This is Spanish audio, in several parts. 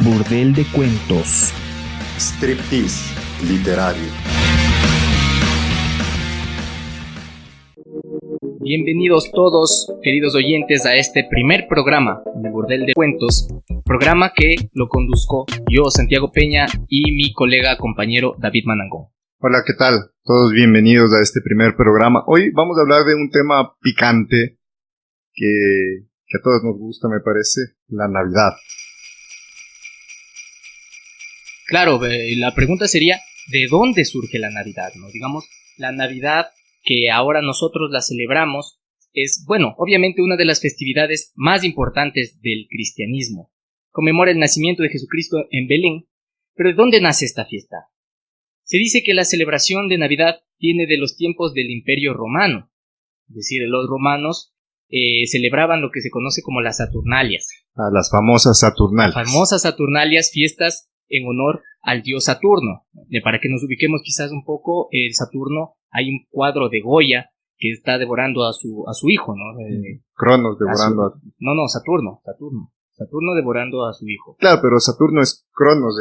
Burdel de cuentos. Striptease literario. Bienvenidos todos, queridos oyentes, a este primer programa de Burdel de Cuentos, programa que lo conduzco yo, Santiago Peña, y mi colega compañero David Manangón. Hola, ¿qué tal? Todos bienvenidos a este primer programa. Hoy vamos a hablar de un tema picante que a todos nos gusta, me parece, la Navidad. Claro, la pregunta sería, ¿de dónde surge la Navidad? ¿No? Digamos, la Navidad que ahora nosotros la celebramos es, bueno, obviamente una de las festividades más importantes del cristianismo. Conmemora el nacimiento de Jesucristo en Belén. Pero ¿de dónde nace esta fiesta? Se dice que la celebración de Navidad viene de los tiempos del Imperio Romano. Es decir, los romanos celebraban lo que se conoce como las Saturnalias. Las famosas Saturnalias. Las famosas Saturnalias, fiestas en honor al dios Saturno. Para que nos ubiquemos quizás un poco, el Saturno, hay un cuadro de Goya que está devorando a su hijo, ¿no? Cronos devorando Saturno devorando a su hijo. Claro, pero Saturno es Cronos.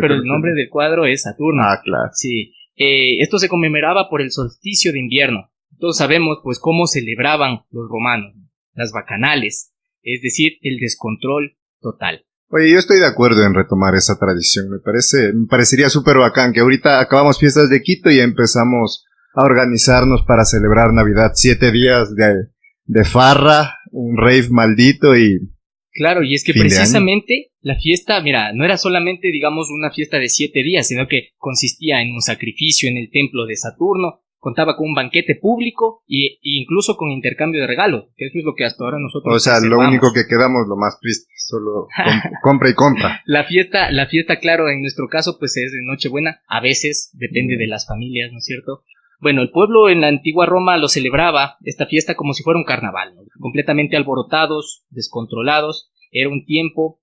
Pero el nombre del cuadro es Saturno. Ah, claro. Sí. Esto se conmemoraba por el solsticio de invierno. Todos sabemos, pues, cómo celebraban los romanos. Las bacanales, es decir, el descontrol total. Oye, yo estoy de acuerdo en retomar esa tradición. Me parecería súper bacán que ahorita acabamos fiestas de Quito y empezamos a organizarnos para celebrar Navidad. 7 días de farra, un rave maldito y... Claro, y es que precisamente la fiesta, mira, no era solamente, digamos, una fiesta de 7 días, sino que consistía en un sacrificio en el templo de Saturno, contaba con un banquete público e incluso con intercambio de regalos, que eso es lo que hasta ahora nosotros... O sea, lo único que quedamos, lo más triste, solo compra y compra. La fiesta, claro, en nuestro caso, pues es de Nochebuena, a veces depende de las familias, ¿no es cierto? Bueno, el pueblo en la antigua Roma lo celebraba, esta fiesta, como si fuera un carnaval, ¿no? Completamente alborotados, descontrolados. Era un tiempo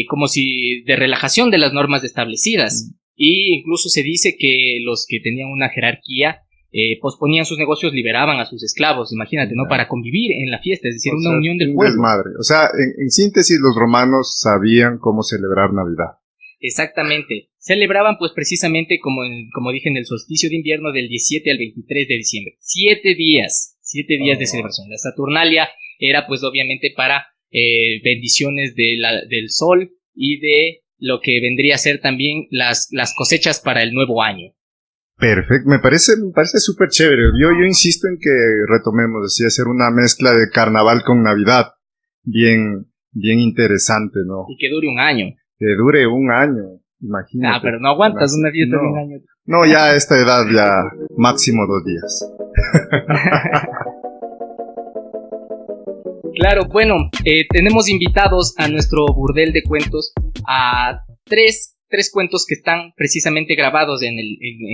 como si de relajación de las normas establecidas. Y incluso se dice que los que tenían una jerarquía posponían sus negocios, liberaban a sus esclavos, imagínate, ¿no? Para convivir en la fiesta, es decir, una unión del pueblo. Desmadre. O sea, en síntesis, los romanos sabían cómo celebrar Navidad. Exactamente. Celebraban pues precisamente como dije en el solsticio de invierno del 17 al 23 de diciembre. 7 días de celebración. La Saturnalia era pues obviamente para bendiciones del sol y de lo que vendría a ser también las cosechas para el nuevo año. Perfecto, me parece súper chévere. Yo insisto en que retomemos, así, hacer una mezcla de carnaval con Navidad. Bien interesante, ¿no? Y que dure un año. Que dure un año, imagínate. Pero no aguantas una fiesta de un año. No, ya a esta edad, ya máximo 2 días. Claro, bueno, tenemos invitados a nuestro burdel de cuentos a tres cuentos que están precisamente grabados en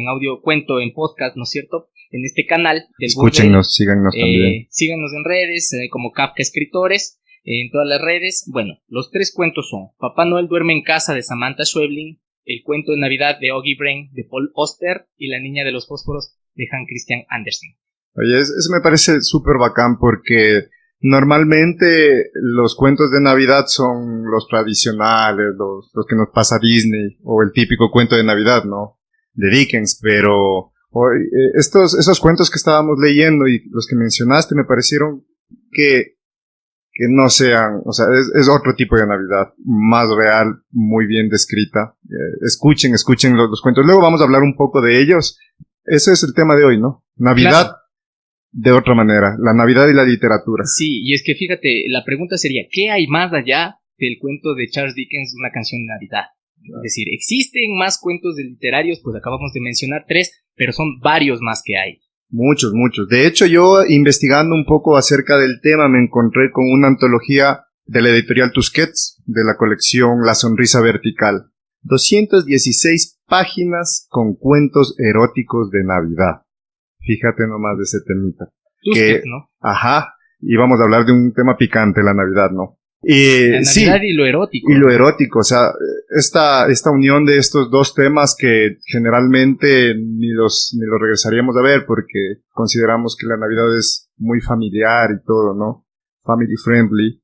audio cuento, en podcast, ¿no es cierto? En este canal. Escúchenos, síganos también. Síganos en redes, como Kafka Escritores. En todas las redes. Bueno, los 3 cuentos son Papá Noel duerme en casa, de Samantha Schweblin, el cuento de Navidad de Oggy Brain, de Paul Auster, y La niña de los fósforos, de Hans Christian Andersen. Oye, eso me parece súper bacán porque normalmente los cuentos de Navidad son los tradicionales, los que nos pasa Disney, o el típico cuento de Navidad, ¿no? De Dickens, pero esos cuentos que estábamos leyendo y los que mencionaste me parecieron que no sean, o sea, es otro tipo de Navidad, más real, muy bien descrita. Escuchen los cuentos. Luego vamos a hablar un poco de ellos. Ese es el tema de hoy, ¿no? Navidad, claro. De otra manera, la Navidad y la literatura. Sí, y es que fíjate, la pregunta sería, ¿qué hay más allá del cuento de Charles Dickens, Una canción de Navidad? Claro. Es decir, ¿existen más cuentos literarios? Pues acabamos de mencionar 3, pero son varios más que hay. Muchos. De hecho, yo investigando un poco acerca del tema me encontré con una antología de la editorial Tusquets, de la colección La Sonrisa Vertical. 216 páginas con cuentos eróticos de Navidad. Fíjate nomás de ese temita. Tusquets, ¿no? Ajá, y vamos a hablar de un tema picante, la Navidad, ¿no? La Navidad y lo erótico. Y lo erótico, o sea, esta unión de estos dos temas que generalmente ni los regresaríamos a ver porque consideramos que la Navidad es muy familiar y todo, ¿no? Family friendly.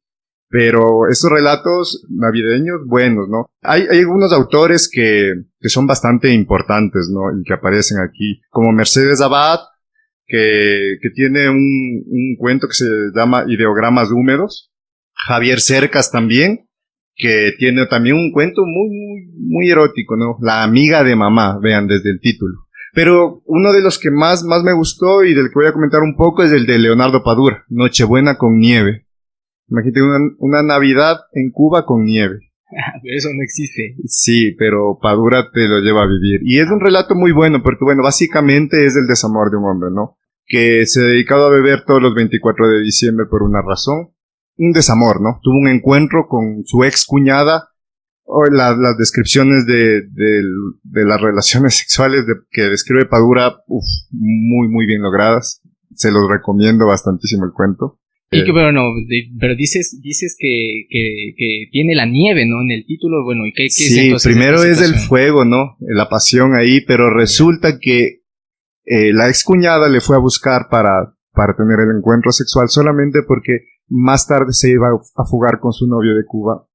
Pero estos relatos navideños, buenos, ¿no? Hay algunos autores que son bastante importantes, ¿no? Y que aparecen aquí, como Mercedes Abad, que tiene un cuento que se llama Ideogramas Húmedos. Javier Cercas también, que tiene también un cuento muy erótico, ¿no? La amiga de mamá, vean desde el título. Pero uno de los que más me gustó y del que voy a comentar un poco es el de Leonardo Padura, Nochebuena con nieve. Imagínate una Navidad en Cuba con nieve. Pero eso no existe. Sí, pero Padura te lo lleva a vivir. Y es un relato muy bueno, porque bueno, básicamente es el desamor de un hombre, ¿no? Que se ha dedicado a beber todos los 24 de diciembre por una razón. Un desamor, ¿no? Tuvo un encuentro con su ex cuñada. Las descripciones de las relaciones sexuales que describe Padura, muy bien logradas. Se los recomiendo bastantísimo el cuento. Y que bueno, pero dices que tiene la nieve, ¿no? En el título, bueno, ¿y qué es sí, entonces primero esta es el situación? fuego, ¿no? La pasión ahí, pero resulta que la excuñada le fue a buscar para tener el encuentro sexual solamente porque más tarde se iba a fugar con su novio de Cuba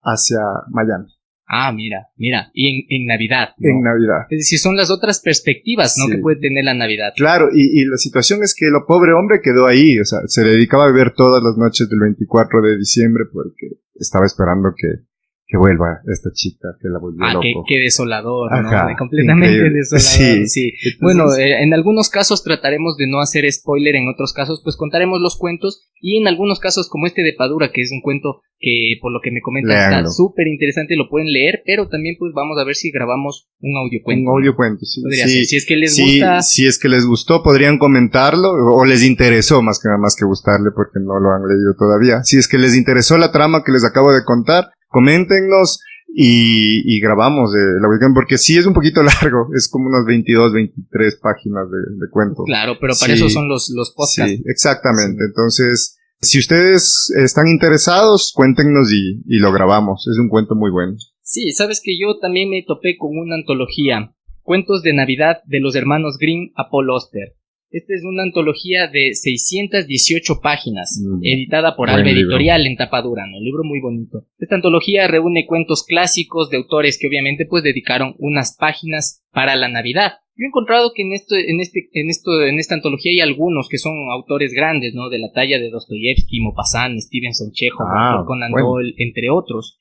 hacia Miami. Ah, mira, y en Navidad, ¿no? En Navidad. Es decir, son las otras perspectivas, ¿no? Sí. Que puede tener la Navidad. Claro, y la situación es que lo pobre hombre quedó ahí, o sea, se dedicaba a beber todas las noches del 24 de diciembre porque estaba esperando que vuelva esta chica que la volvió loco. Qué desolador, Ajá, ¿no? Completamente increíble. desolador, Sí. sí. Entonces, Bueno, en algunos casos trataremos de no hacer spoiler, en otros casos pues contaremos los cuentos y en algunos casos como este de Padura, que es un cuento que por lo que me comentan está súper interesante, lo pueden leer, pero también pues vamos a ver si grabamos un audiocuento. Un audiocuento, sí. Podría ser. Si es que les gusta. Si es que les gustó, podrían comentarlo, o les interesó más que gustarle porque no lo han leído todavía. Si es que les interesó la trama que les acabo de contar, coméntenos y grabamos la weekend, porque sí es un poquito largo, es como unas 22, 23 páginas de cuento. Claro, pero para eso son los podcasts. Sí, exactamente. Sí. Entonces, si ustedes están interesados, cuéntenos y lo grabamos. Es un cuento muy bueno. Sí, sabes que yo también me topé con una antología, Cuentos de Navidad de los hermanos Grimm a Paul Auster. Esta es una antología de 618 páginas, editada por Alba Editorial en tapa dura, ¿no? Un libro muy bonito. Esta antología reúne cuentos clásicos de autores que obviamente pues dedicaron unas páginas para la Navidad. Yo he encontrado que en esta antología hay algunos que son autores grandes, ¿no? De la talla de Dostoyevsky, Maupassant, Stevenson Chekhov, Conan Doyle, entre otros.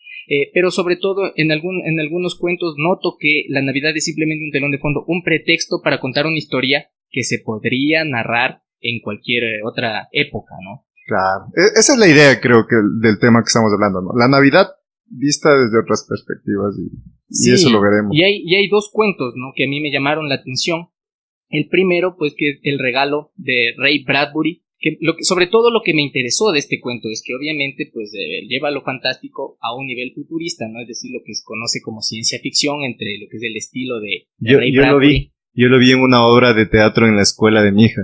Pero sobre todo en algunos cuentos noto que la Navidad es simplemente un telón de fondo, un pretexto para contar una historia que se podría narrar en cualquier otra época, ¿no? Claro. Esa es la idea, creo que, del tema que estamos hablando, ¿no? La Navidad vista desde otras perspectivas y eso lo veremos. Y hay dos cuentos, ¿no? Que a mí me llamaron la atención. El primero, pues, que es El regalo de Ray Bradbury. Sobre todo lo que me interesó de este cuento es que obviamente pues lleva lo fantástico a un nivel futurista, ¿no? Es decir, lo que se conoce como ciencia ficción entre lo que es el estilo de Ray Bradbury. Yo lo vi en una obra de teatro en la escuela de mi hija.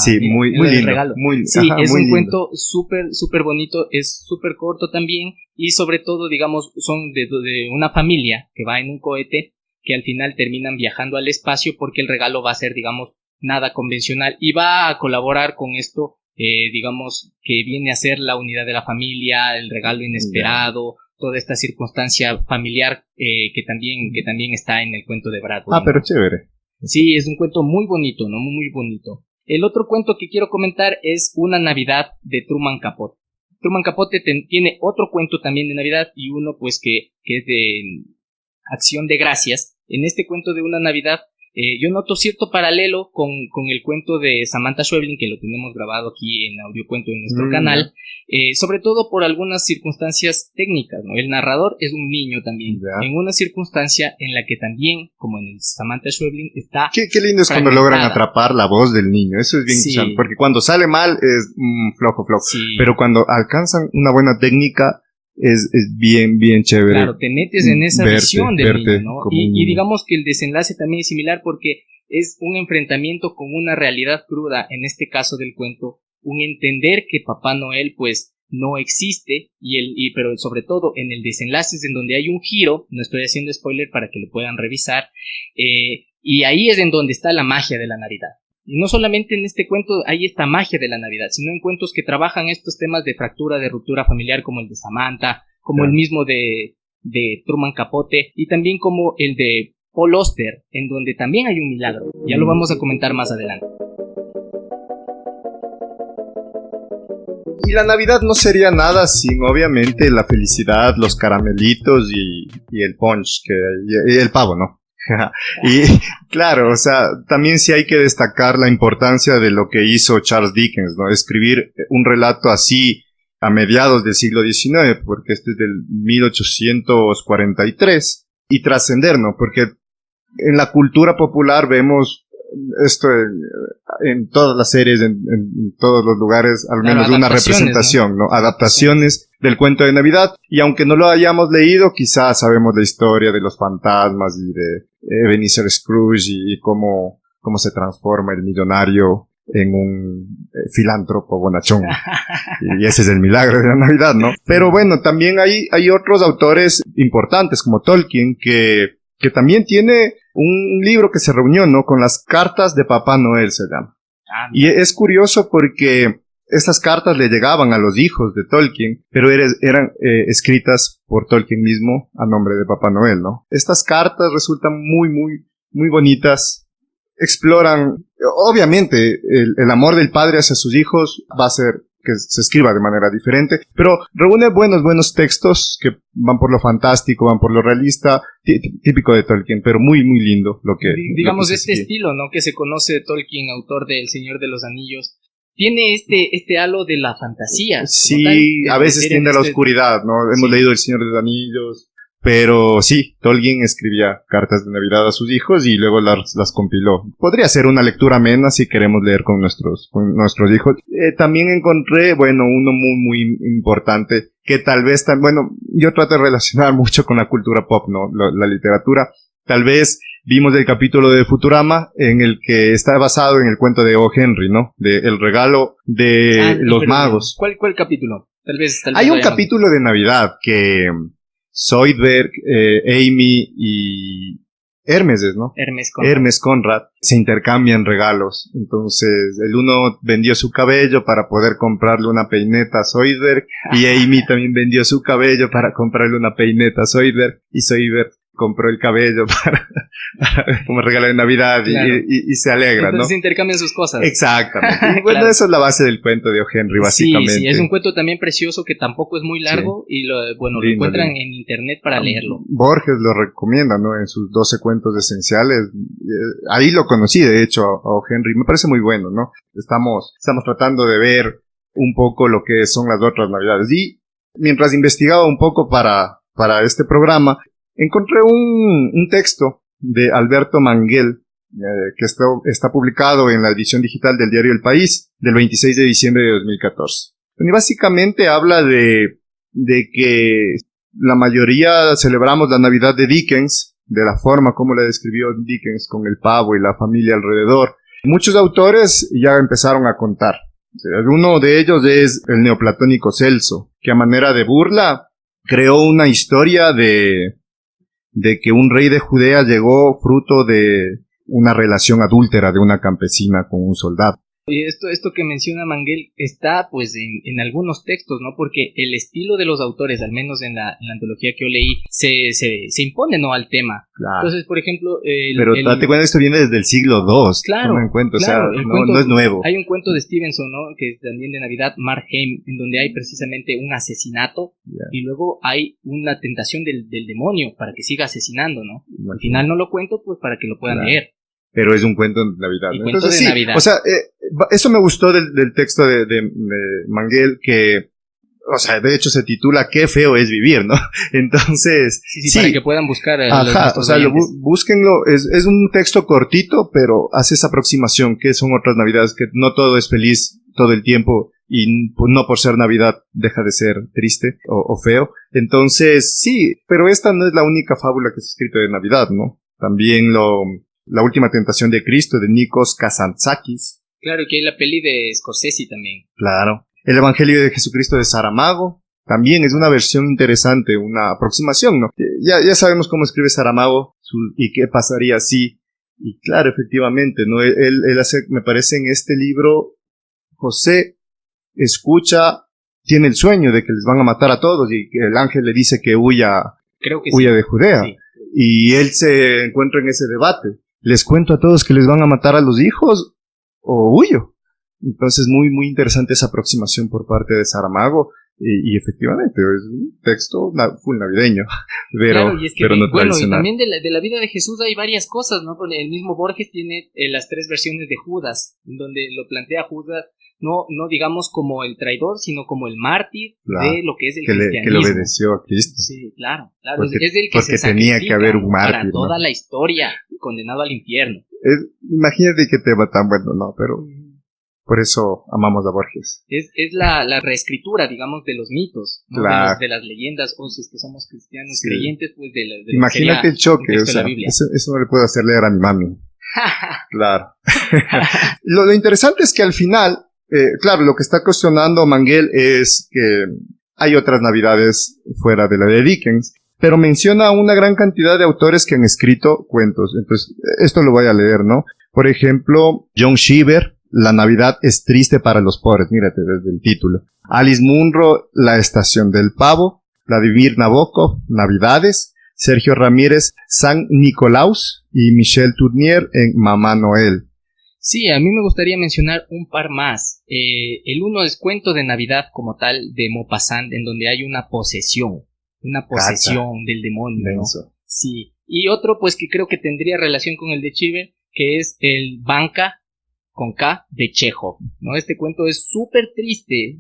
Sí, mira, muy lindo. Regalo. Sí, es un cuento súper bonito, es súper corto también y sobre todo, digamos, son de una familia que va en un cohete que al final terminan viajando al espacio porque el regalo va a ser, digamos, nada convencional y va a colaborar con esto, digamos, que viene a ser la unidad de la familia, el regalo inesperado, toda esta circunstancia familiar que también está en el cuento de Bradbury. Pero chévere. Sí, es un cuento muy bonito, ¿no? Muy bonito. El otro cuento que quiero comentar es Una Navidad de Truman Capote. Truman Capote tiene otro cuento también de Navidad y uno pues que es de Acción de Gracias. En este cuento de Una Navidad yo noto cierto paralelo con el cuento de Samantha Schweblin, que lo tenemos grabado aquí en Audiocuento en nuestro canal, sobre todo por algunas circunstancias técnicas, ¿no? El narrador es un niño también, en una circunstancia en la que también, como en el Samantha Schweblin, está Qué lindo es cuando logran atrapar la voz del niño, eso es bien interesante, porque cuando sale mal es flojo, pero cuando alcanzan una buena técnica es bien chévere. Claro, te metes en esa visión del niño, ¿no? Y digamos que el desenlace también es similar porque es un enfrentamiento con una realidad cruda, en este caso del cuento, un entender que Papá Noel pues no existe pero sobre todo en el desenlace es en donde hay un giro, no estoy haciendo spoiler para que lo puedan revisar, y ahí es en donde está la magia de la Navidad. Y no solamente en este cuento hay esta magia de la Navidad, sino en cuentos que trabajan estos temas de fractura, de ruptura familiar, como el de Samantha, como el mismo de Truman Capote, y también como el de Paul Auster, en donde también hay un milagro. Ya lo vamos a comentar más adelante. Y la Navidad no sería nada sin, obviamente, la felicidad, los caramelitos y el punch, y el pavo, ¿no? Y claro, o sea, también sí hay que destacar la importancia de lo que hizo Charles Dickens, ¿no? Escribir un relato así a mediados del siglo XIX, porque este es del 1843, y trascender, ¿no? Porque en la cultura popular vemos esto en todas las series, en todos los lugares, al menos una representación, ¿no? Adaptaciones del cuento de Navidad, y aunque no lo hayamos leído, quizás sabemos la historia de los fantasmas y de Ebenezer Scrooge y cómo se transforma el millonario en un filántropo bonachón. Y ese es el milagro de la Navidad, ¿no? Pero bueno, también hay otros autores importantes como Tolkien que también tiene un libro que se reunió, ¿no? Con las cartas de Papá Noel se llama. Y es curioso porque estas cartas le llegaban a los hijos de Tolkien, pero eran escritas por Tolkien mismo a nombre de Papá Noel, ¿no? Estas cartas resultan muy, muy, muy bonitas. Exploran, obviamente, el amor del padre hacia sus hijos va a ser que se escriba de manera diferente, pero reúne buenos textos que van por lo fantástico, van por lo realista, típico de Tolkien, pero muy, muy lindo lo que... Digamos, lo que este estilo, ¿no? Que se conoce de Tolkien, autor de El Señor de los Anillos, tiene este halo de la fantasía. Sí, tal, a veces tiende a la oscuridad, ¿no? Hemos leído El Señor de los Anillos, pero sí, Tolkien escribía cartas de Navidad a sus hijos y luego las compiló. Podría ser una lectura amena si queremos leer con nuestros hijos. También encontré, bueno, uno muy, muy importante, que tal vez, yo trato de relacionar mucho con la cultura pop, ¿no? La literatura. Tal vez vimos el capítulo de Futurama en el que está basado en el cuento de O. Henry, ¿no? De El regalo de los magos. ¿Cuál capítulo? Tal vez hay un capítulo de Navidad que Zoidberg, Amy y Hermes, ¿no? Hermes Conrad se intercambian regalos. Entonces, el uno vendió su cabello para poder comprarle una peineta a Zoidberg y Amy también vendió su cabello para comprarle una peineta a Zoidberg y Zoidberg compró el cabello como regalo de Navidad, claro. y se alegra, entonces, ¿no? Se intercambian sus cosas. Exactamente. Y bueno, claro. Esa es la base del cuento de O. Henry, básicamente. Sí, es un cuento también precioso que tampoco es muy largo, sí. Y lo encuentran en internet para leerlo. Borges lo recomienda, ¿no? En sus 12 cuentos esenciales. Ahí lo conocí, de hecho, a O. Henry. Me parece muy bueno, ¿no? Estamos tratando de ver un poco lo que son las otras Navidades. Y mientras investigaba un poco para este programa, encontré un texto de Alberto Manguel, que está publicado en la edición digital del diario El País, del 26 de diciembre de 2014. Y básicamente habla de que la mayoría celebramos la Navidad de Dickens, de la forma como la describió Dickens, con el pavo y la familia alrededor. Muchos autores ya empezaron a contar. Uno de ellos es el neoplatónico Celso, que a manera de burla creó una historia de que un rey de Judea llegó fruto de una relación adúltera de una campesina con un soldado. Y esto que menciona Manguel está pues en algunos textos, ¿no? Porque el estilo de los autores, al menos en la antología que yo leí, se impone, ¿no? Al tema. Claro. Entonces, por ejemplo... Pero date cuenta, esto viene desde el siglo II. Claro. Claro, o sea, cuento, no es nuevo. Hay un cuento de Stevenson, ¿no? Que es también de Navidad, Marheim, en donde hay precisamente un asesinato, y luego hay una tentación del demonio para que siga asesinando, ¿no? Al final no lo cuento, pues para que lo puedan leer. Pero es un cuento de Navidad, ¿no? Entonces, de Navidad. O sea, eso me gustó del texto de Manguel, que, o sea, de hecho se titula Qué feo es vivir, ¿no? Entonces... Sí, para que puedan buscar... o sea, búsquenlo. Es un texto cortito, pero hace esa aproximación, que son otras Navidades, que no todo es feliz todo el tiempo, y no por ser Navidad deja de ser triste o feo. Entonces, sí, pero esta no es la única fábula que se ha escrito de Navidad, ¿no? También La última tentación de Cristo, de Nikos Kazantzakis. Claro, que hay la peli de Scorsese también. Claro. El Evangelio de Jesucristo de Saramago también es una versión interesante, una aproximación, ¿no? Ya sabemos cómo escribe Saramago y qué pasaría si Y claro, efectivamente, ¿no? Él hace, me parece en este libro, José escucha, tiene el sueño de que les van a matar a todos y que el ángel le dice que huya Sí. de Judea. Sí. Y él se encuentra en ese debate. ¿Les cuento a todos que les van a matar a los hijos o huyo? Entonces, muy, muy interesante esa aproximación por parte de Saramago. Y efectivamente, es un texto full navideño, Claro, y es que, pero no bueno, y tradicional. también de la vida de Jesús hay varias cosas, ¿no? Porque el mismo Borges tiene las 3 versiones de Judas, donde lo plantea Judas, no digamos como el traidor, sino como el mártir de lo que es el que cristianismo. le obedeció a Cristo. Sí, claro. Porque, es el que se tenía que haber un mártir, para toda ¿no? la historia, condenado al infierno. Imagínate que tema tan bueno, ¿no? Pero por eso amamos a Borges. Es la reescritura, digamos, de los mitos, ¿no? Claro. De las leyendas, o si es que somos cristianos Sí. creyentes, pues de Imagínate el choque, o sea, eso no le puedo hacer leer a mi mami. Claro. Lo interesante es que al final, claro, lo que está cuestionando Manguel es que hay otras navidades fuera de la de Dickens, pero menciona una gran cantidad de autores que han escrito cuentos. Entonces, esto lo voy a leer, ¿no? Por ejemplo, John Cheever, La Navidad es triste para los pobres, mírate desde el título. Alice Munro, La Estación del Pavo. Vladimir Nabokov, Navidades. Sergio Ramírez, San Nicolaus, y Michel Tournier en Mamá Noel. Sí, a mí me gustaría mencionar un par más. El uno es Cuento de Navidad como tal de Maupassant, en donde hay una posesión del demonio, ¿no? Sí. Y otro, pues que creo que tendría relación con el de Cheever, que es el Banca con K de Chekhov, ¿no? Este cuento es súper triste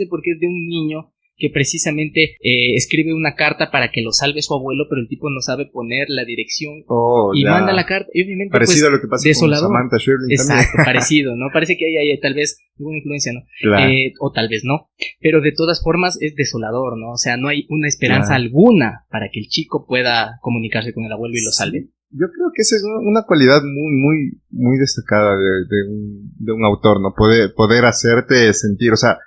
porque es de un niño que precisamente escribe una carta para que lo salve su abuelo, pero el tipo no sabe poner la dirección y manda la carta. Y obviamente, parecido pues, a lo que pasa desolador. con Samantha Schweblin. Exacto, también. parecido, ¿no? Parece que hay tal vez alguna influencia, ¿no? Claro. O tal vez no. Pero de todas formas es desolador, ¿no? O sea, no hay una esperanza alguna para que el chico pueda comunicarse con el abuelo y lo salve. Yo creo que esa es una cualidad muy, muy, muy destacada de un autor, ¿no? Poder hacerte sentir, o sea,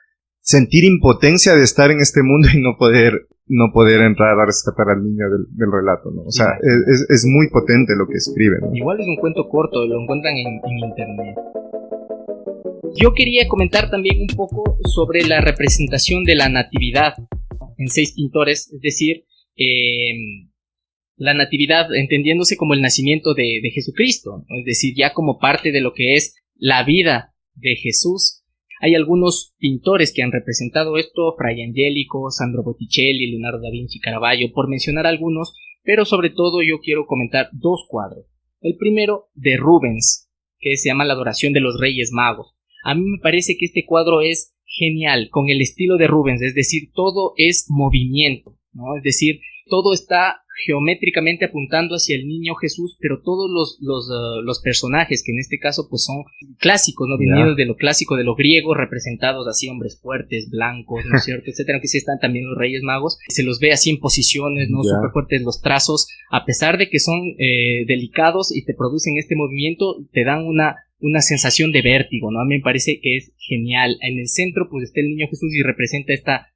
sentir impotencia de estar en este mundo y no poder entrar a rescatar al niño del relato, ¿no? O sea, es muy potente lo que escribe, ¿no? Igual es un cuento corto, lo encuentran en internet. Yo quería comentar también un poco sobre la representación de la natividad en 6 pintores, es decir, la natividad entendiéndose como el nacimiento de Jesucristo, ¿no? Es decir, ya como parte de lo que es la vida de Jesús. Hay algunos pintores que han representado esto, Fray Angelico, Sandro Botticelli, Leonardo da Vinci, Caravaggio, por mencionar algunos, pero sobre todo yo quiero comentar 2 cuadros. El primero de Rubens, que se llama La Adoración de los Reyes Magos. A mí me parece que este cuadro es genial, con el estilo de Rubens, es decir, todo es movimiento, ¿no? Es decir, todo está geométricamente apuntando hacia el niño Jesús, pero todos los personajes, que en este caso pues son clásicos, ¿no? Venidos de lo clásico, de lo griego, representados así, hombres fuertes, blancos, ¿no es cierto?, etcétera, que sí están también los Reyes Magos, se los ve así en posiciones, ¿no? Súper fuertes los trazos, a pesar de que son delicados y te producen este movimiento, te dan una sensación de vértigo, ¿no? A mí me parece que es genial. En el centro pues está el niño Jesús y representa esta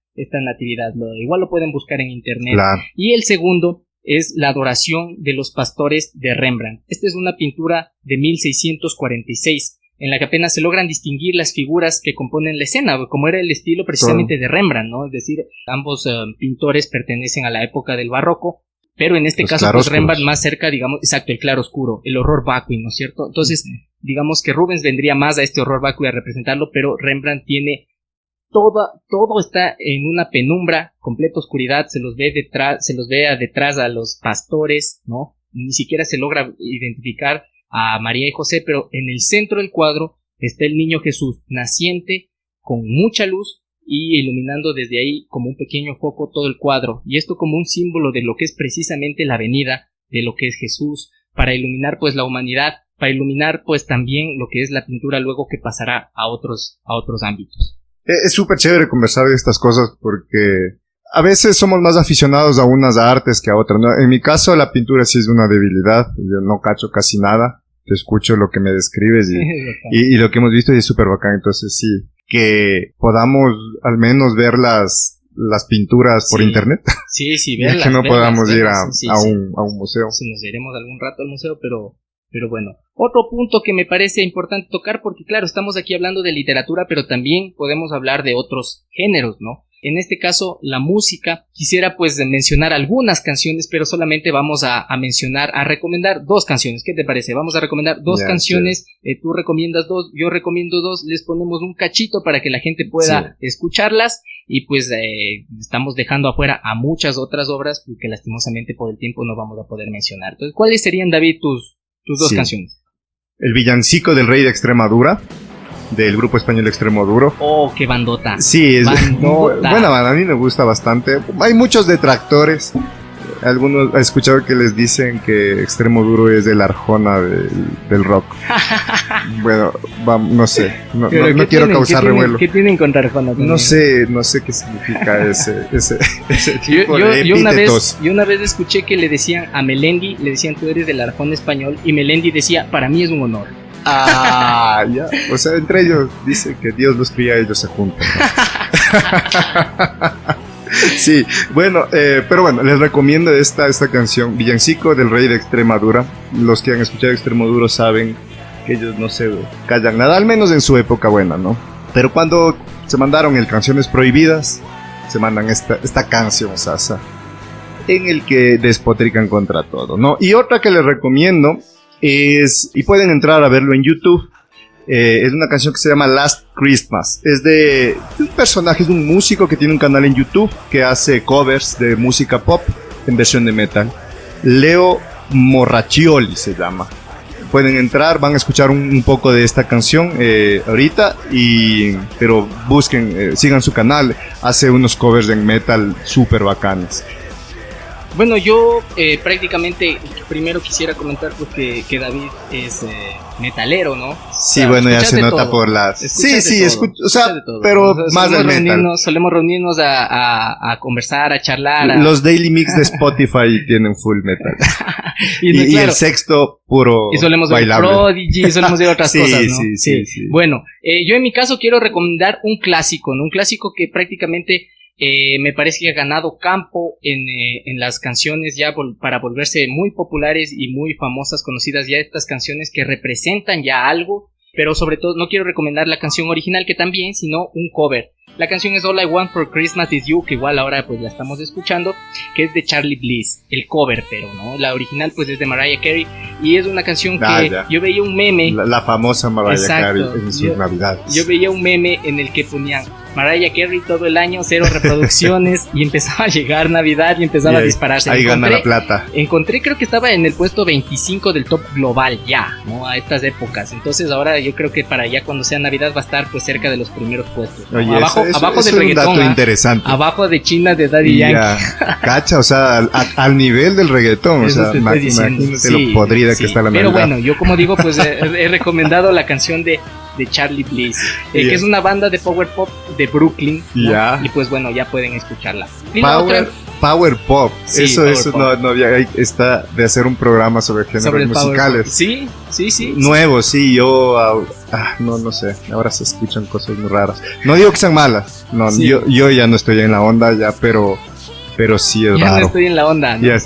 natividad, igual lo pueden buscar en internet. Claro. Y el segundo es La Adoración de los Pastores de Rembrandt. Esta es una pintura de 1646, en la que apenas se logran distinguir las figuras que componen la escena, como era el estilo precisamente de Rembrandt, ¿no? Es decir, ambos pintores pertenecen a la época del barroco, pero en este caso pues Rembrandt más cerca, digamos, exacto, el claro oscuro, el horror vacui, ¿no es cierto? Entonces, digamos que Rubens vendría más a este horror vacui a representarlo, pero Rembrandt tiene todo está en una penumbra, completa oscuridad, se los ve detrás a los pastores, ¿no? Ni siquiera se logra identificar a María y José, pero en el centro del cuadro está el niño Jesús, naciente, con mucha luz y iluminando desde ahí como un pequeño foco todo el cuadro, y esto como un símbolo de lo que es precisamente la venida de lo que es Jesús, para iluminar pues la humanidad, para iluminar pues también lo que es la pintura luego que pasará a otros ámbitos. Es súper chévere conversar de estas cosas porque a veces somos más aficionados a unas artes que a otras, ¿no? En mi caso la pintura sí es una debilidad, yo no cacho casi nada, te escucho lo que me describes y lo que hemos visto y es súper bacán, entonces sí, que podamos al menos ver las pinturas por internet. Sí, verlas. Ya que no podamos ir a un museo. Sí, nos iremos algún rato al museo, pero Pero bueno, otro punto que me parece importante tocar, porque claro, estamos aquí hablando de literatura, pero también podemos hablar de otros géneros, ¿no? En este caso, la música. Quisiera pues mencionar algunas canciones, pero solamente vamos a recomendar 2 canciones. ¿Qué te parece? Vamos a recomendar 2 canciones. Tú recomiendas 2, yo recomiendo 2. Les ponemos un cachito para que la gente pueda escucharlas. Y pues estamos dejando afuera a muchas otras obras que lastimosamente por el tiempo no vamos a poder mencionar. Entonces, ¿cuáles serían, David, tus 2 canciones? El villancico del Rey de Extremadura, del grupo español Extremoduro. Oh, qué bandota. Sí, es buena banda, a mí me gusta bastante. Hay muchos detractores. Algunos he escuchado que les dicen que Extremoduro es el Arjona del rock. Bueno, no sé, no quiero causar revuelo. ¿Qué tienen contra Arjona también? No sé qué significa ese tipo de epítetos. Yo una vez escuché que le decían a Melendi, le decían tú eres del Arjona español, y Melendi decía, para mí es un honor. Ah, ya. O sea, entre ellos dice que Dios los cría, ellos se juntan, ¿no? Sí, bueno, pero bueno, les recomiendo esta canción, Villancico del Rey de Extremadura. Los que han escuchado Extremoduro saben que ellos no se callan nada, al menos en su época buena, ¿no? Pero cuando se mandaron el Canciones Prohibidas, se mandan esta canción, Sasa, en el que despotrican contra todo, ¿no? Y otra que les recomiendo es, y pueden entrar a verlo en YouTube, es una canción que se llama Last Christmas. Es de un personaje, es un músico que tiene un canal en YouTube que hace covers de música pop en versión de metal. Leo Morraccioli se llama. Pueden entrar, van a escuchar un poco de esta canción ahorita, pero busquen, sigan su canal, hace unos covers en metal súper bacanes. Bueno, yo prácticamente primero quisiera comentar pues que David es metalero, ¿no? Sí, o sea, bueno, ya se nota todo por las... Sí, o sea, pero más del metal. Solemos reunirnos a conversar, a charlar. Los daily mix de Spotify tienen full metal. y el sexto puro y solemos bailable. Ver Prodigy, solemos ver otras cosas, ¿no? Sí. Bueno, yo en mi caso quiero recomendar un clásico, ¿no? Un clásico que prácticamente... me parece que ha ganado campo en las canciones ya para volverse muy populares y muy famosas, conocidas ya estas canciones que representan ya algo, pero sobre todo no quiero recomendar la canción original que también, sino un cover. La canción es All I Want for Christmas Is You, que igual ahora pues la estamos escuchando, que es de Charlie Bliss, el cover, pero no, la original pues es de Mariah Carey, y es una canción que yo veía un meme, la famosa Mariah Carey en sus navidades. Yo veía un meme en el que ponían Mariah Carey todo el año, 0 reproducciones, y empezaba a llegar Navidad y empezaba a dispararse. Ahí gana la plata. Encontré, creo que estaba en el puesto 25 del top global ya, ¿no? A estas épocas. Entonces ahora yo creo que para ya cuando sea Navidad va a estar pues cerca de los primeros puestos, ¿no? Oye, abajo del reggaetón. Es un dato interesante. Abajo de China de Daddy Yankee. Cacha, o sea, al nivel del reggaetón. O sea, imagínate lo podrida que está la Navidad. Pero bueno, yo como digo, pues he recomendado la canción de Charlie Bliss, que es una banda de power pop de Brooklyn, ¿no? Y pues bueno, ya pueden escucharla. Power pop, sí, eso no había, está de hacer un programa sobre géneros musicales. Sí. Nuevos, sí, yo no sé, ahora se escuchan cosas muy raras. No digo que sean malas, no, sí. yo ya no estoy en la onda ya, pero sí es raro. Ya no estoy en la onda, ¿no?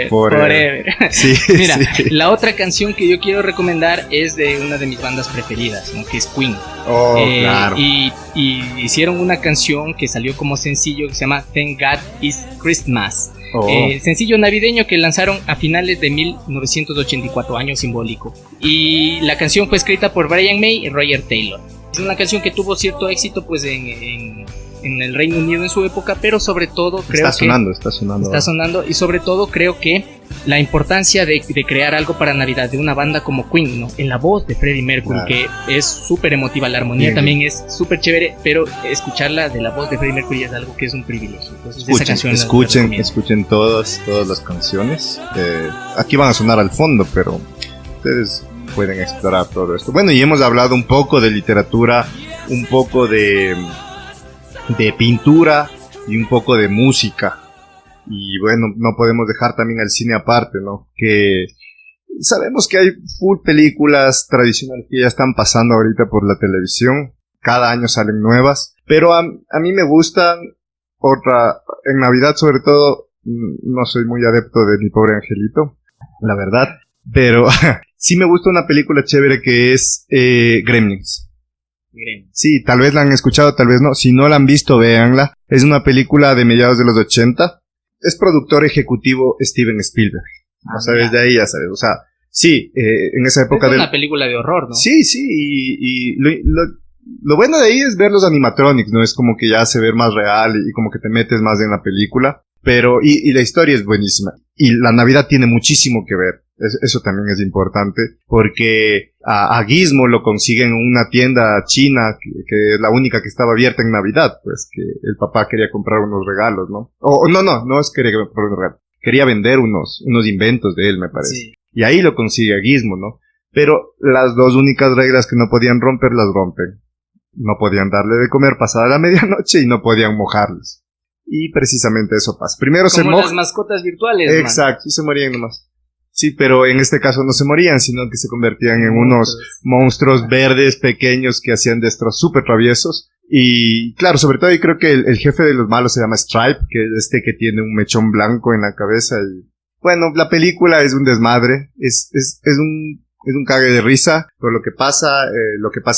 Forever. Sí, mira, la otra canción que yo quiero recomendar es de una de mis bandas preferidas, ¿no? Que es Queen. Claro. Y hicieron una canción que salió como sencillo que se llama Thank God It's Christmas. Sencillo navideño que lanzaron a finales de 1984, año simbólico. Y la canción fue escrita por Brian May y Roger Taylor. Es una canción que tuvo cierto éxito pues en el Reino Unido en su época, pero sobre todo creo está sonando y sobre todo creo que la importancia de crear algo para Navidad de una banda como Queen, ¿no? En la voz de Freddie Mercury, que es súper emotiva, la armonía también es súper chévere, pero escucharla de la voz de Freddie Mercury es algo que es un privilegio. Entonces, escuchen todas las canciones. Aquí van a sonar al fondo, pero ustedes pueden explorar todo esto. Bueno, y hemos hablado un poco de literatura, un poco de pintura y un poco de música. Y bueno, no podemos dejar también el cine aparte, ¿no? Que sabemos que hay full películas tradicionales que ya están pasando ahorita por la televisión. Cada año salen nuevas. Pero a mí me gustan en Navidad sobre todo, no soy muy adepto de Mi Pobre Angelito, la verdad. Pero sí me gusta una película chévere que es Gremlins. Sí, tal vez la han escuchado, tal vez no. Si no la han visto, véanla. Es una película de mediados de los 80. Es productor ejecutivo Steven Spielberg. O sea, desde ahí ya sabes. O sea, sí, en esa época es una película de horror, ¿no? Sí, sí, y lo bueno de ahí es ver los animatronics, ¿no? Es como que ya se ve más real y como que te metes más en la película. Pero, y la historia es buenísima. Y la Navidad tiene muchísimo que ver. Eso también es importante, porque a Gizmo lo consiguen en una tienda china, que es la única que estaba abierta en Navidad, pues que el papá quería comprar unos regalos, ¿no? No es quería comprar unos regalos, quería vender unos inventos de él, me parece. Sí. Y ahí lo consigue a Gizmo, ¿no? Pero las dos únicas reglas que no podían romper, las rompen. No podían darle de comer pasada la medianoche y no podían mojarles. Y precisamente eso pasa. Primero como se mojan. Las mascotas virtuales. Exacto, y se morían nomás. Sí, pero en este caso no se morían, sino que se convertían en unos monstruos verdes pequeños que hacían destrozos súper traviesos. Y claro, sobre todo yo creo que el jefe de los malos se llama Stripe, que es que tiene un mechón blanco en la cabeza. Y bueno, la película es un desmadre, es un cague de risa por lo que pasa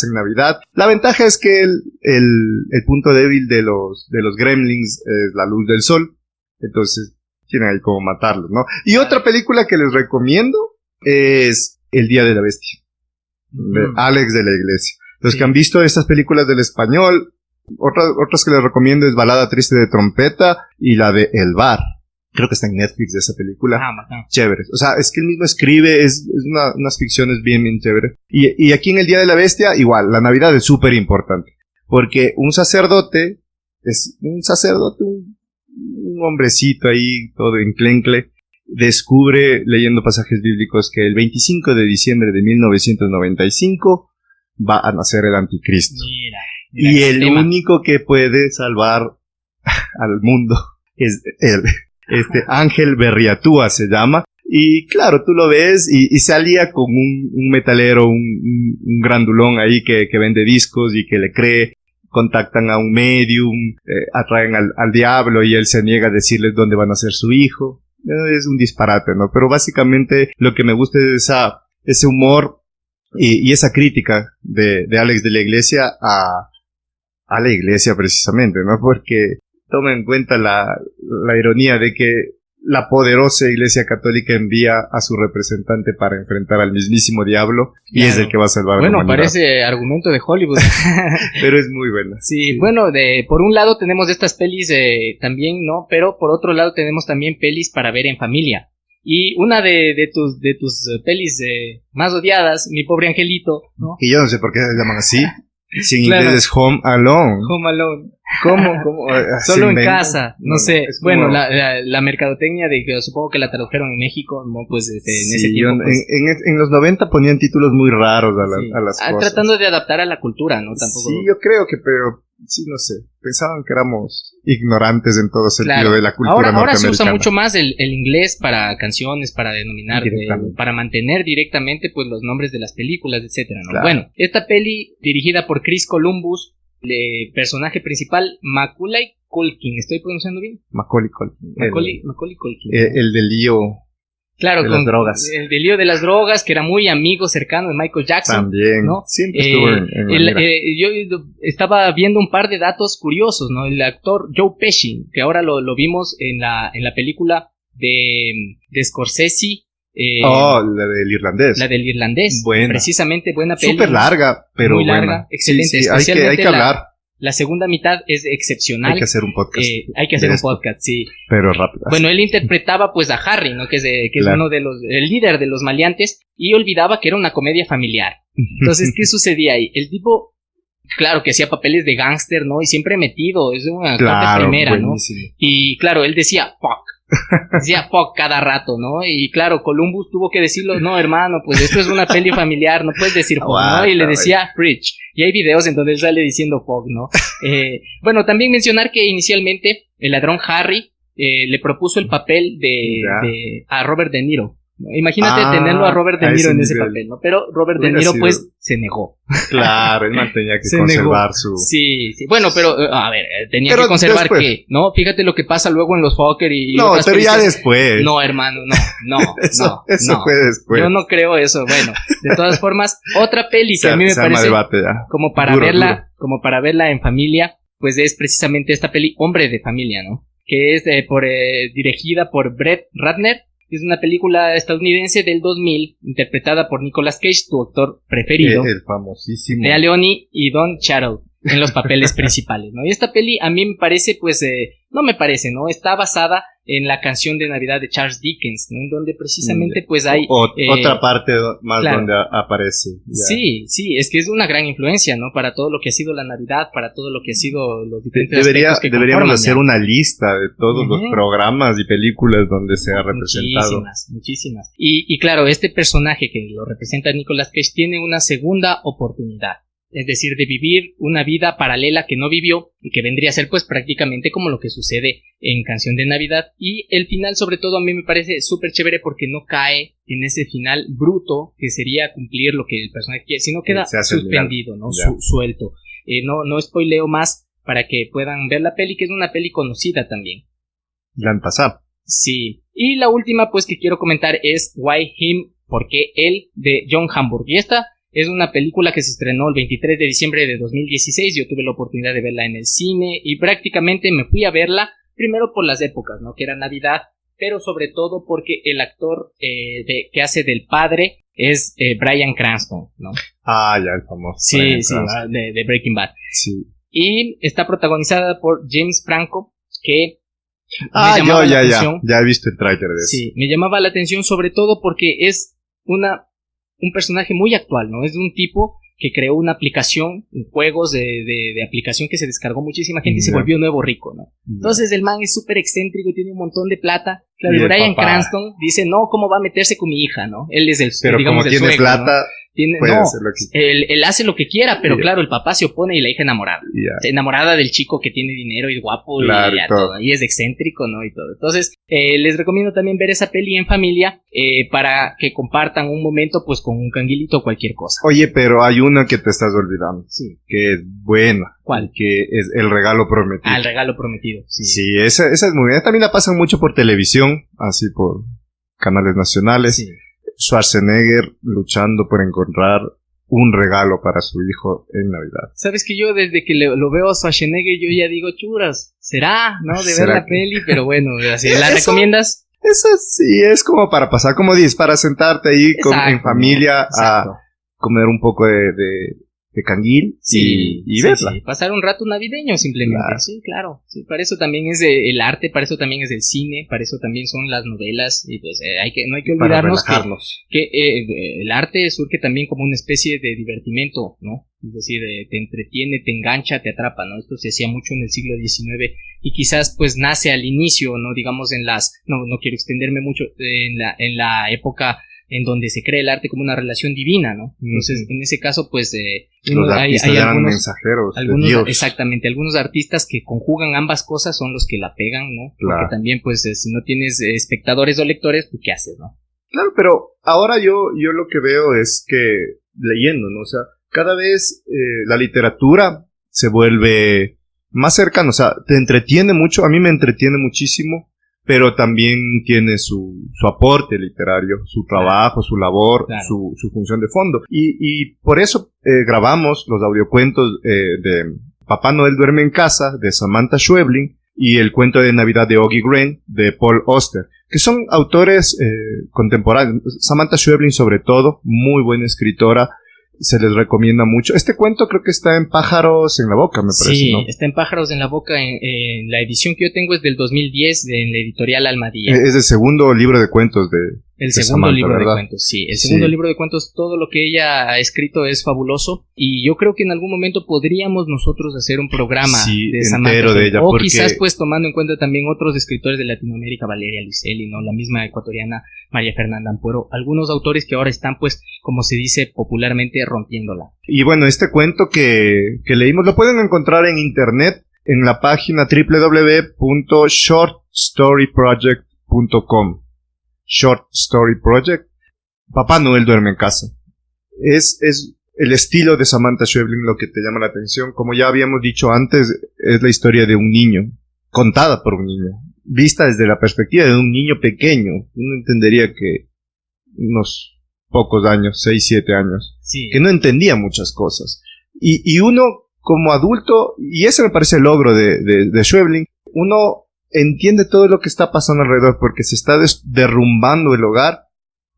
en Navidad. La ventaja es que el punto débil de los Gremlins es la luz del sol. Entonces tienen ahí como matarlos, ¿no? Y otra película que les recomiendo es El Día de la Bestia, de Alex de la Iglesia. Los que han visto estas películas del español, otras que les recomiendo es Balada Triste de Trompeta y la de El Bar. Creo que está en Netflix esa película. Chéveres. O sea, es que él mismo escribe, es unas ficciones bien, bien chéveres. Y aquí en El Día de la Bestia, igual, la Navidad es súper importante. Porque un sacerdote, un hombrecito ahí, todo enclencle, descubre, leyendo pasajes bíblicos, que el 25 de diciembre de 1995 va a nacer el anticristo. Mira y el único que puede salvar al mundo es él. Ángel Berriatúa se llama. Y claro, tú lo ves y se alía con un metalero, un grandulón ahí que vende discos y que le cree. Contactan a un medium, atraen al diablo y él se niega a decirles dónde van a ser su hijo. Es un disparate, ¿no? Pero básicamente lo que me gusta es ese humor y esa crítica de Alex de la Iglesia a la Iglesia precisamente, ¿no? Porque toma en cuenta la ironía de que la poderosa Iglesia Católica envía a su representante para enfrentar al mismísimo diablo y es el que va a salvar a la humanidad. Bueno, parece argumento de Hollywood. Pero es muy buena. Sí, bueno, por un lado tenemos estas pelis también, ¿no? Pero por otro lado tenemos también pelis para ver en familia. Y una de tus pelis más odiadas, Mi Pobre Angelito, ¿no? Y yo no sé por qué se llaman así. Si en inglés es Home Alone. Home Alone. ¿Cómo? Solo en casa, no sé. Bueno, la mercadotecnia de que supongo que la tradujeron en México, no, pues en ese tiempo. Pues, en los 90 ponían títulos muy raros a las cosas. Tratando de adaptar a la cultura, ¿no? Tampoco. Sí, yo creo que, pero sí, no sé. Pensaban que éramos ignorantes en todo sentido de la cultura norteamericana. Ahora se usa mucho más el inglés para canciones, para denominar, para mantener directamente pues los nombres de las películas, etcétera, ¿no? Claro. Bueno, esta peli dirigida por Chris Columbus, personaje principal Macaulay Culkin, ¿estoy pronunciando bien? Macaulay Culkin. Macaulay Culkin. El del lío. Claro, de las drogas. El del lío de las drogas, que era muy amigo cercano de Michael Jackson. También, ¿no? Siempre estuvo yo estaba viendo un par de datos curiosos, ¿no? El actor Joe Pesci, que ahora lo vimos en la película de Scorsese. La del irlandés. La del irlandés. Buena. Precisamente buena peli. Súper larga, pero muy buena. Larga, excelente. Sí, hay que hablar. La segunda mitad es excepcional. Hay que hacer un podcast. Sí. Pero rápido. Bueno, él interpretaba pues a Harry, ¿no? Que es uno de el líder de los maleantes, y olvidaba que era una comedia familiar. Entonces, ¿qué sucedía ahí? El tipo, claro, que hacía papeles de gángster, ¿no? Y siempre metido, es una cosa primera, buenísimo. ¿No? Y claro, él decía, fuck. Decía fuck cada rato, ¿no? Y claro, Columbus tuvo que decirlo, no, hermano, pues esto es una peli familiar, no puedes decir fuck, ¿no? Y le decía preach. Y hay videos en donde él sale diciendo fuck, ¿no? Bueno, también mencionar que inicialmente el ladrón Harry le propuso el papel a Robert De Niro. Imagínate tenerlo a Robert De Niro en ese nivel. papel, ¿no? Pero Robert De Niro, pues, se negó. Claro, él tenía que Se conservar negó. su... Sí. Bueno, pero, a ver, tenía Pero que conservar después. que, ¿no? Fíjate lo que pasa luego en los Fokker y No, otras pero ya películas. después. No, hermano, no. Eso no. fue después. Yo no creo eso. Bueno, de todas formas, otra peli que a mí me se arma parece debate ya. como para Duro, verla, duro. como para verla en familia, pues es precisamente esta peli Hombre de Familia, ¿no? Que es dirigida por Brett Ratner. Es una película estadounidense del 2000, interpretada por Nicolas Cage, tu actor preferido, El famosísimo. Lea Leoni y Don Cheadle en los papeles principales, ¿no? Y esta peli a mí me parece, pues, no me parece, ¿no? Está basada en la canción de Navidad de Charles Dickens, ¿no? En donde precisamente, pues, hay... otra parte más claro. donde aparece. Ya. Sí, es que es una gran influencia, ¿no? Para todo lo que ha sido la Navidad, para todo lo que ha sido los diferentes aspectos que Deberíamos conforman, hacer ya. una lista de todos los programas y películas donde se ha representado. Muchísimas. Y claro, este personaje que lo representa Nicolas Cage tiene una segunda oportunidad. Es decir, de vivir una vida paralela que no vivió y que vendría a ser pues prácticamente como lo que sucede en Canción de Navidad. Y el final, sobre todo, a mí me parece súper chévere porque no cae en ese final bruto que sería cumplir lo que el personaje quiere, sino queda suspendido, ¿no? Suelto. No spoileo más para que puedan ver la peli, que es una peli conocida también. La han pasado. Sí. Y la última pues que quiero comentar es Why Him, ¿por qué él?, de John Hamburg. Y esta es una película que se estrenó el 23 de diciembre de 2016. Yo tuve la oportunidad de verla en el cine y prácticamente me fui a verla primero por las épocas, ¿no? Que era Navidad, pero sobre todo porque el actor que hace del padre es Bryan Cranston, ¿no? Ah, ya, el famoso. Sí, de Breaking Bad. Sí. Y está protagonizada por James Franco, que ya he visto el tráiler de eso. Sí, me llamaba la atención sobre todo porque es un personaje muy actual, ¿no? Es de un tipo que creó una aplicación, juegos de aplicación que se descargó muchísima gente y se volvió nuevo rico, ¿no? Entonces el man es súper excéntrico y tiene un montón de plata. Claro, y Bryan Cranston dice, no, ¿cómo va a meterse con mi hija, no? Él es pero digamos, como tiene suegro, plata, ¿no? puede hacer lo que... él hace lo que quiera, pero claro, el papá se opone y la hija enamorada. Enamorada del chico que tiene dinero y guapo, claro, y todo. Y es excéntrico, ¿no? Y todo. Entonces, les recomiendo también ver esa peli en familia para que compartan un momento pues con un canguilito o cualquier cosa. Oye, pero hay una que te estás olvidando. Sí. Que es buena. ¿Cuál? Que es El Regalo Prometido. Ah, El Regalo Prometido. Sí, esa es muy buena. También la pasan mucho por televisión, así por canales nacionales. Sí. Schwarzenegger luchando por encontrar un regalo para su hijo en Navidad. Sabes que yo desde que lo veo a Schwarzenegger yo ya digo, churas, será, ¿no? De ver la peli, pero bueno, así, ¿la recomiendas? Eso sí, es como para pasar, como dices, para sentarte ahí en familia a comer un poco de canguil y verla. Sí. Pasar un rato navideño simplemente. Claro. Sí, claro. Sí, para eso también es el arte, para eso también es el cine, para eso también son las novelas y pues no hay que olvidarnos que el arte surge también como una especie de divertimento, ¿no? Es decir, te entretiene, te engancha, te atrapa, ¿no? Esto se hacía mucho en el siglo XIX y quizás pues nace al inicio, ¿no? Digamos no quiero extenderme mucho en la época en donde se cree el arte como una relación divina, ¿no? Entonces, en ese caso, pues, hay algunos mensajeros de Dios. Exactamente, algunos artistas que conjugan ambas cosas son los que la pegan, ¿no? Claro. Porque también, pues, si no tienes espectadores o lectores, pues, ¿qué haces, no? Claro, pero ahora yo lo que veo es que, leyendo, ¿no? O sea, cada vez la literatura se vuelve más cercana, o sea, te entretiene mucho, a mí me entretiene muchísimo, pero también tiene su aporte literario, su trabajo, su labor, su función de fondo. Y por eso grabamos los audiocuentos de Papá Noel duerme en casa, de Samantha Schweblin, y el cuento de Navidad de Oggy Green, de Paul Auster, que son autores contemporáneos. Samantha Schweblin, sobre todo, muy buena escritora, se les recomienda mucho. Este cuento creo que está en Pájaros en la Boca, me parece, sí, ¿no? Está en Pájaros en la Boca. En la edición que yo tengo es del 2010, en la editorial Almadía. Es el segundo libro de cuentos el segundo Samantha, libro ¿verdad? de cuentos, sí. El segundo libro de cuentos, todo lo que ella ha escrito es fabuloso. Y yo creo que en algún momento podríamos nosotros hacer un programa de Samantha. De ella, o quizás pues tomando en cuenta también otros escritores de Latinoamérica, Valeria Luiselli, ¿no? La misma ecuatoriana María Fernanda Ampuero. Algunos autores que ahora están pues, como se dice popularmente, rompiéndola. Y bueno, este cuento que leímos lo pueden encontrar en internet en la página www.shortstoryproject.com. Short Story Project. Papá Noel duerme en casa. Es el estilo de Samantha Schweblin lo que te llama la atención. Como ya habíamos dicho antes, es la historia de un niño, contada por un niño, vista desde la perspectiva de un niño pequeño. Uno entendería que unos pocos años, 6, 7 años, Sí. que no entendía muchas cosas. Y uno, como adulto, y ese me parece el logro de Schweblin, uno entiende todo lo que está pasando alrededor, porque se está derrumbando el hogar,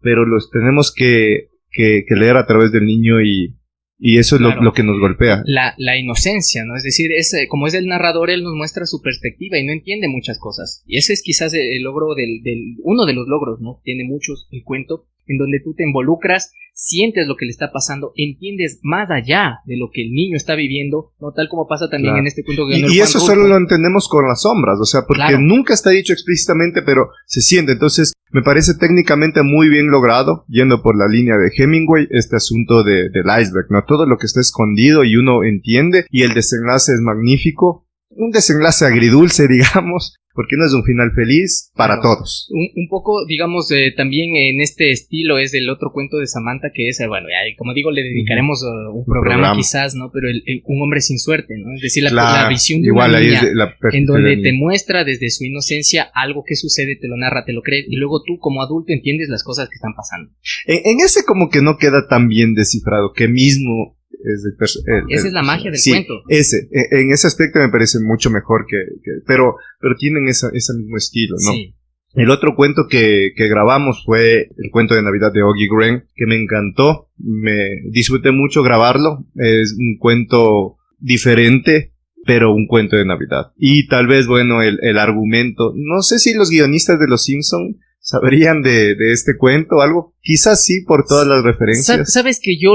pero los tenemos que leer a través del niño y eso es Claro. lo que nos golpea. La inocencia, ¿no? Es decir, como es el narrador, él nos muestra su perspectiva y no entiende muchas cosas. Y ese es quizás el logro uno de los logros, ¿no? Tiene muchos el cuento, en donde tú te involucras, sientes lo que le está pasando, entiendes más allá de lo que el niño está viviendo, ¿no? Tal como pasa también Claro. en este cuento que ganó Y el eso Juan solo Rulfo. lo entendemos con las sombras, o sea, porque Claro. nunca está dicho explícitamente, pero se siente. Entonces, me parece técnicamente muy bien logrado, yendo por la línea de Hemingway, este asunto del iceberg, ¿no? Todo lo que está escondido y uno entiende, y el desenlace es magnífico. Un desenlace agridulce, digamos, porque no es un final feliz para Claro. todos. Un poco, digamos, también en este estilo es el otro cuento de Samantha que es, bueno, ya, como digo, le dedicaremos un programa quizás, ¿no? Pero un hombre sin suerte, ¿no? Es decir, la visión de igual una ahí niña es la en perspectiva donde del te niño. muestra desde su inocencia algo que sucede, te lo narra, te lo crees, y luego tú como adulto entiendes las cosas que están pasando. En ese como que no queda tan bien descifrado, que mismo es Esa es la magia del sí, cuento. En ese aspecto me parece mucho mejor pero tienen ese mismo estilo, ¿no? Sí. El otro cuento que grabamos fue el cuento de Navidad de Oggy Green, que me encantó, me disfruté mucho grabarlo, es un cuento diferente, pero un cuento de Navidad. Y tal vez, bueno, el argumento, no sé si los guionistas de Los Simpson sabrían de este cuento o algo, quizás sí por todas las referencias. Sabes que yo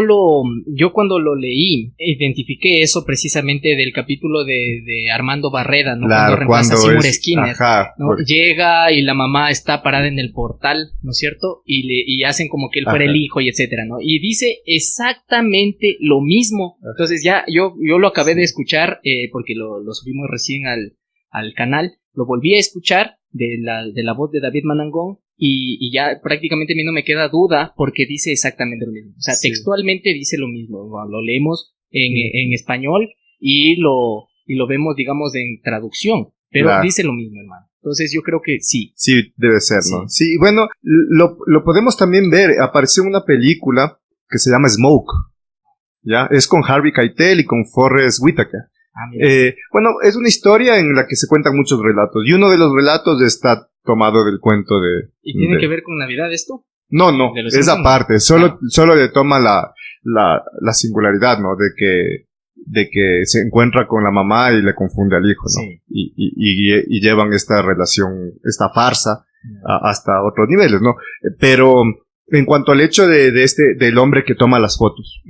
cuando lo leí identifiqué eso precisamente del capítulo de Armando Barreda, ¿no? Claro, cuando reemplaza a Seymour Skinner, ajá, ¿no? Llega y la mamá está parada en el portal, ¿no es cierto? Y hacen como que él fuera Ajá. el hijo y etcétera, ¿no? Y dice exactamente lo mismo. Entonces ya yo lo acabé de escuchar porque lo subimos recién al canal, lo volví a escuchar de la voz de David Manangón y ya prácticamente a mí no me queda duda porque dice exactamente lo mismo. O sea, Sí. textualmente dice lo mismo. Bueno, lo leemos en español y lo vemos, digamos, en traducción, pero Claro. dice lo mismo, hermano. Entonces yo creo que sí. Sí, debe ser, ¿no? Sí, bueno, lo podemos también ver, apareció una película que se llama Smoke, ¿ya? Es con Harvey Keitel y con Forrest Whitaker. Ah, mira. Bueno, es una historia en la que se cuentan muchos relatos, y uno de los relatos está tomado del cuento de... ¿Y tiene de- que ver con Navidad esto? No, de los es Simpson? aparte, solo le toma la singularidad, ¿no? De que se encuentra con la mamá y le confunde al hijo, ¿no? Sí. Y llevan esta relación, esta farsa, hasta otros niveles, ¿no? Pero en cuanto al hecho del hombre que toma las fotos,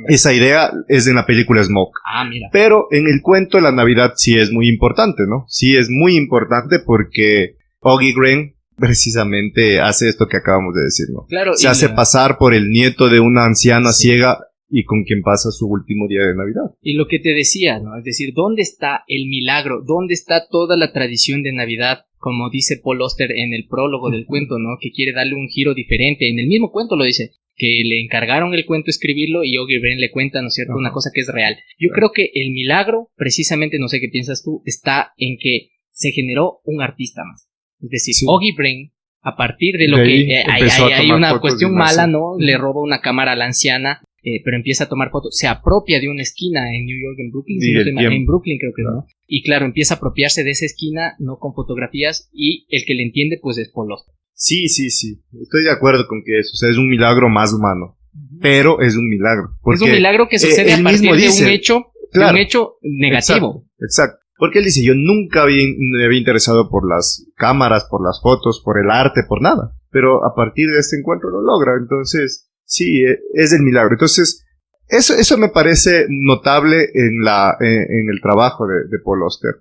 esa idea es en la película Smoke. Ah, mira. Pero en el cuento la Navidad sí es muy importante, ¿no? Sí es muy importante porque Oggy Green precisamente hace esto que acabamos de decir, ¿no? Claro, Se hace pasar por el nieto de una anciana Sí. ciega y con quien pasa su último día de Navidad. Y lo que te decía, ¿no? Es decir, ¿dónde está el milagro? ¿Dónde está toda la tradición de Navidad? Como dice Paul Auster en el prólogo del cuento, ¿no? Que quiere darle un giro diferente. En el mismo cuento lo dice, que le encargaron el cuento escribirlo y Oggy Breen le cuenta, ¿no es cierto? Ajá. Una cosa que es real. Yo creo que el milagro, precisamente, no sé qué piensas tú, está en que se generó un artista más. Es decir, Sí. Oggy Breen, a partir de lo De ahí que empezó a hay tomar una fotos cuestión y no sé. mala, ¿no? Le roba una cámara a la anciana, pero empieza a tomar fotos, se apropia de una esquina en New York, en Brooklyn, Sí, si no el estoy mal, en tiempo. Brooklyn creo que Claro. no, y claro, empieza a apropiarse de esa esquina, no con fotografías, y el que le entiende pues es Paul Auster. Sí. Estoy de acuerdo con que eso, o sea, es un milagro más humano. Pero es un milagro. Es Porque un milagro que sucede él a partir mismo de dice, un hecho, claro, de un hecho negativo. Exacto. Porque él dice, yo nunca me había interesado por las cámaras, por las fotos, por el arte, por nada. Pero a partir de este encuentro lo logra. Entonces, sí, es el milagro. Entonces, eso me parece notable en el trabajo de Paul Auster,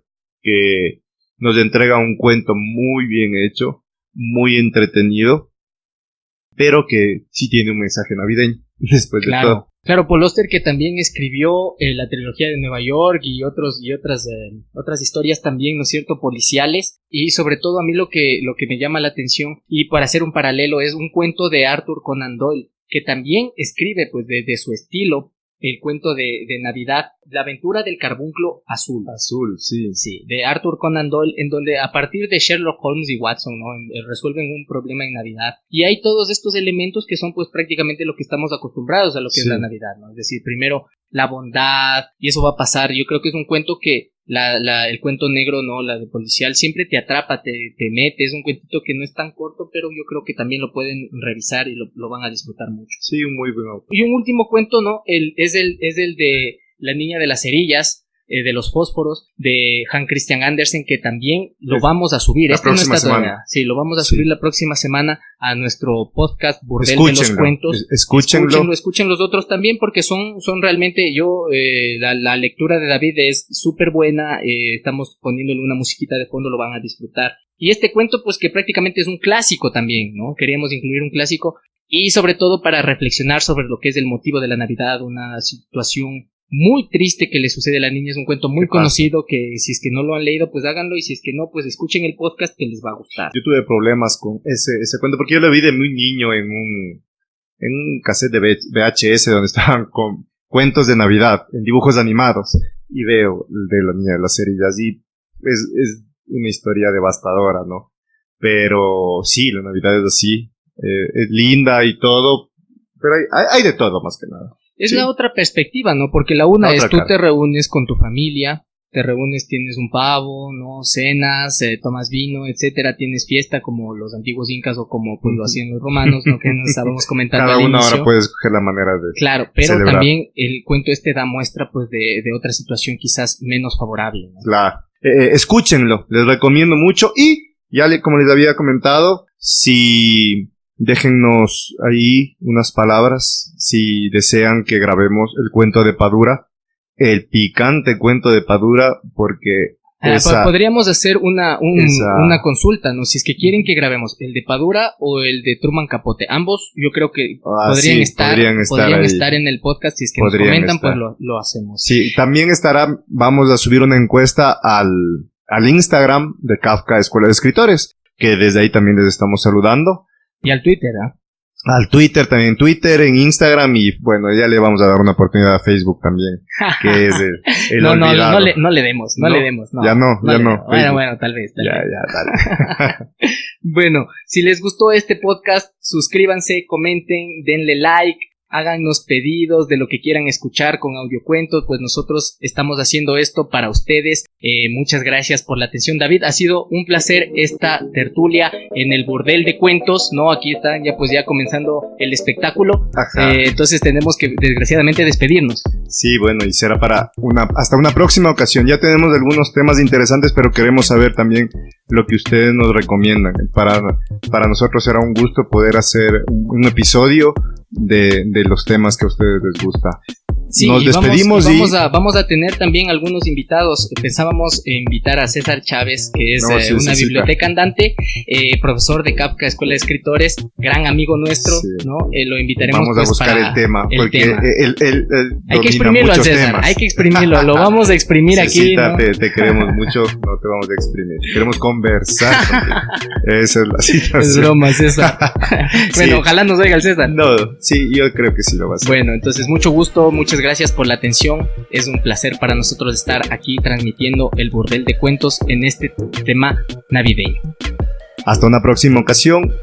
que nos entrega un cuento muy bien hecho, muy entretenido, pero que sí tiene un mensaje navideño. después de todo. Claro, Paul Auster, que también escribió la trilogía de Nueva York y otras historias también, ¿no es cierto?, policiales. Y sobre todo a mí lo que me llama la atención, y para hacer un paralelo, es un cuento de Arthur Conan Doyle, que también escribe pues desde su estilo el cuento de Navidad, La aventura del carbunclo azul. Azul, sí. Sí, de Arthur Conan Doyle, en donde a partir de Sherlock Holmes y Watson, ¿no?, resuelven un problema en Navidad. Y hay todos estos elementos que son pues prácticamente lo que estamos acostumbrados a lo que es la Navidad, ¿no? Es decir, primero la bondad, y eso va a pasar. Yo creo que es un cuento que el cuento negro, ¿no?, la de policial, siempre te atrapa, te mete. Es un cuentito que no es tan corto, pero yo creo que también lo pueden revisar y lo van a disfrutar mucho. Sí, un muy buen autor. Y un último cuento, ¿no? Es el de La niña de las cerillas, de los fósforos, de Hans Christian Andersen, que también lo vamos a subir. La próxima semana. Sí, lo vamos a subir la próxima semana a nuestro podcast Burdel de los Cuentos. Escuchen los otros también, porque son realmente, la lectura de David es súper buena. Estamos poniéndole una musiquita de fondo, lo van a disfrutar. Y este cuento, pues que prácticamente es un clásico también, ¿no? Queríamos incluir un clásico, y sobre todo para reflexionar sobre lo que es el motivo de la Navidad, una situación muy triste que le sucede a la niña. Es un cuento muy conocido, que si es que no lo han leído, pues háganlo, y si es que no, pues escuchen el podcast, que les va a gustar. Yo tuve problemas con ese cuento, porque yo lo vi de muy niño en un cassette de VHS donde estaban con cuentos de Navidad, en dibujos animados, y veo el de la niña de las cerillas, y es una historia devastadora, ¿no? Pero sí, la Navidad es así, es linda y todo, pero hay de todo más que nada. Es la otra perspectiva, ¿no? Porque la una es tú te reúnes con tu familia, tienes un pavo, ¿no? Cenas, tomas vino, etcétera, tienes fiesta como los antiguos incas o como pues lo hacían los romanos, ¿no? Que nos estábamos comentando Cada al una inicio. ahora puede escoger la manera de Claro, pero celebrar. También el cuento da muestra pues de otra situación quizás menos favorable, ¿no? Claro. Escúchenlo, les recomiendo mucho, y ya como les había comentado, déjennos ahí unas palabras si desean que grabemos el cuento de Padura, el picante cuento de Padura, porque podríamos hacer una consulta, ¿no? Si es que quieren que grabemos el de Padura o el de Truman Capote, ambos yo creo que podrían estar en el podcast. Si es que nos comentan, pues lo hacemos. Sí, también vamos a subir una encuesta al Instagram de Kafka Escuela de Escritores, que desde ahí también les estamos saludando. Y al Twitter, Al Twitter también, en Instagram, y bueno, ya le vamos a dar una oportunidad a Facebook también, que es el olvidado. No le demos. Ya no. Bueno, tal vez. Ya, dale. Bueno, si les gustó este podcast, suscríbanse, comenten, denle like, háganos pedidos de lo que quieran escuchar con audiocuentos, pues nosotros estamos haciendo esto para ustedes. Muchas gracias por la atención, David. Ha sido un placer esta tertulia en el Burdel de Cuentos, ¿no? Aquí está ya comenzando el espectáculo. Entonces tenemos que desgraciadamente despedirnos. Sí, bueno, y será hasta una próxima ocasión. Ya tenemos algunos temas interesantes, pero queremos saber también lo que ustedes nos recomiendan. Para nosotros será un gusto poder hacer un episodio de los temas que a ustedes les gusta. Sí, nos despedimos vamos a tener también algunos invitados. Pensábamos invitar a César Chávez, que es una biblioteca andante, profesor de Kafka Escuela de Escritores, gran amigo nuestro, ¿no? Lo invitaremos. Vamos a buscar el tema, porque él hay que exprimirlo al César, temas. Hay que exprimirlo, lo vamos a exprimir aquí, ¿no? Te queremos mucho, no te vamos a exprimir, queremos conversar contigo. Esa es la situación. Es broma, César. Bueno, ojalá nos oiga el César. No, sí, yo creo que sí lo va a hacer. Bueno, entonces mucho gusto, muchas gracias por la atención. Es un placer para nosotros estar aquí transmitiendo el Burdel de Cuentos en este tema navideño. Hasta una próxima ocasión.